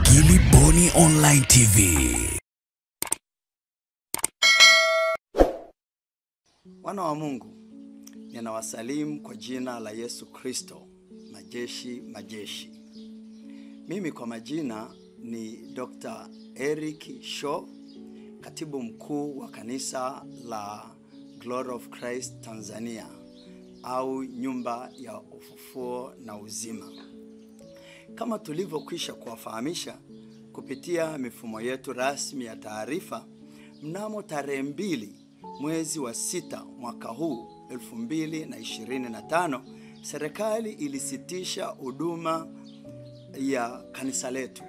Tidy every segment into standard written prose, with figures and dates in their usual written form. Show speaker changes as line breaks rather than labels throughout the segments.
Gilly Bonny Online TV.
Wana wa Mungu, ninawasalimu kwa jina la Yesu Kristo, majeshi. Mimi kwa majina ni Dr. Eric Shaw, katibu mkuu wa kanisa la Glory of Christ Tanzania au nyumba ya ufufuo na uzima. Kama tulivyokwisha kuwafahamisha kupitia mifumo yetu rasmi ya taarifa, mnamo tarehe 2 mwezi wa 6 mwaka huu 2025, serikali ilisitisha huduma ya kanisa letu.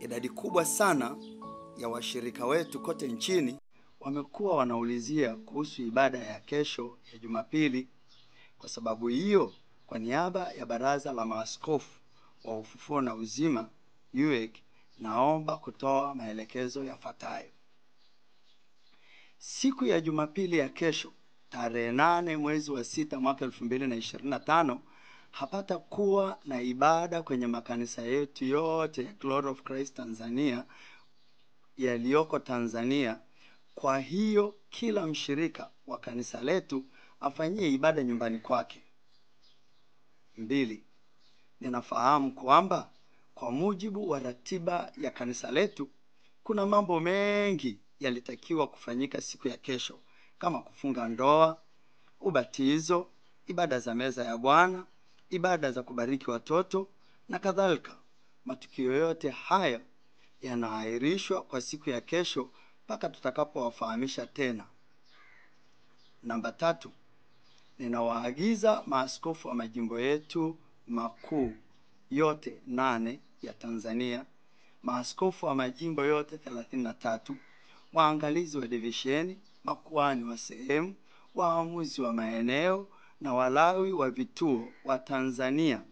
Idadi kubwa sana ya washirika wetu kote nchini wamekuwa wanaulizia kuhusu ibada ya kesho ya Jumapili. Kwa sababu hiyo, kwa niaba ya Baraza la Maaskofu wa Ufufuo na Uzima UEC, naomba kutoa maelekezo yafuatayo. Siku ya Jumapili ya kesho, tarehe 8 mwezi wa 6 mwaka 2025, hapata kuwa na ibada kwenye makanisa yetu yote ya Glory of Christ Tanzania yaliyoko Tanzania. Kwa hiyo kila mshirika wa kanisa letu afanyie ibada nyumbani kwake. 2. Ninafahamu kwamba kwa mujibu wa ratiba ya kanisa letu kuna mambo mengi yalitakiwa kufanyika siku ya kesho, kama kufunga ndoa, ubatizo, ibada za meza ya Bwana, ibada za kubariki watoto na kadhalika. Matukio yote haya yanaahirishwa kwa siku ya kesho mpaka tutakapowafahamisha tena. Namba 3, ninawaagiza maaskofu wa majimbo yetu makuu yote 8 ya Tanzania, maaskofu wa majimbo yote 33, waangalizi wa divisheni, makuhani wa sehemu, waamuzi wa maeneo na walawi wa vituo wa Tanzania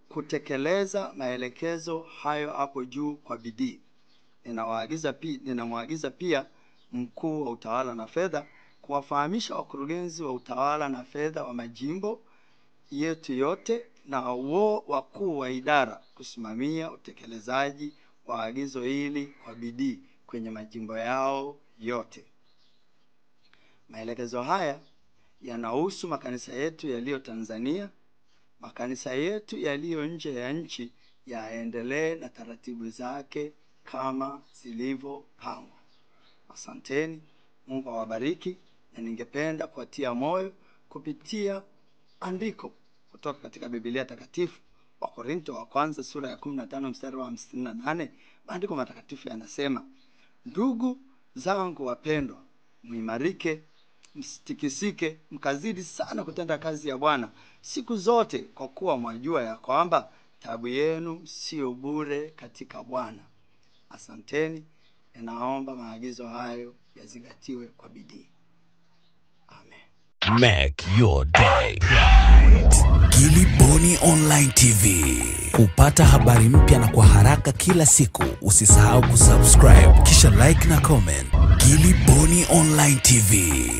kutekeleza maelekezo hayo hapo juu kwa bidii. Ninamwagiza pia mkuu wa utawala na fedha kuwafahamisha wakurugenzi wa utawala na fedha wa majimbo yetu yote na wakuu wa idara kusimamia utekelezaji wa agizo hili kwa bidii kwenye majimbo yao yote. Maelekezo haya yanahusu makanisa yetu yaliyo Tanzania. Makanisa yetu yaliyo nje ya nchi yaendelee na taratibu zake kama zilivyopangwa. Asanteni, Mungu awabariki, na ningependa kuwatia moyo kupitia andiko kutoka katika Biblia takatifu, Wakorintho wa kwanza sura ya 15 mstari wa 58. Maandiko matakatifu yanasema, ndugu zangu wapendwa, muimarike, msitikisike, mkazidi sana kutenda kazi ya Bwana siku zote, kwa kuwa mwajua ya kwamba taabu yenu sio bure katika Bwana. Asanteni, naomba maagizo hayo yazingatiwe kwa bidii. Amen.
Make your day. Gilly Bonny Online TV. Kupata habari mpya na kwa haraka kila siku, usisahau kusubscribe kisha like na comment. Gilly Bonny Online TV.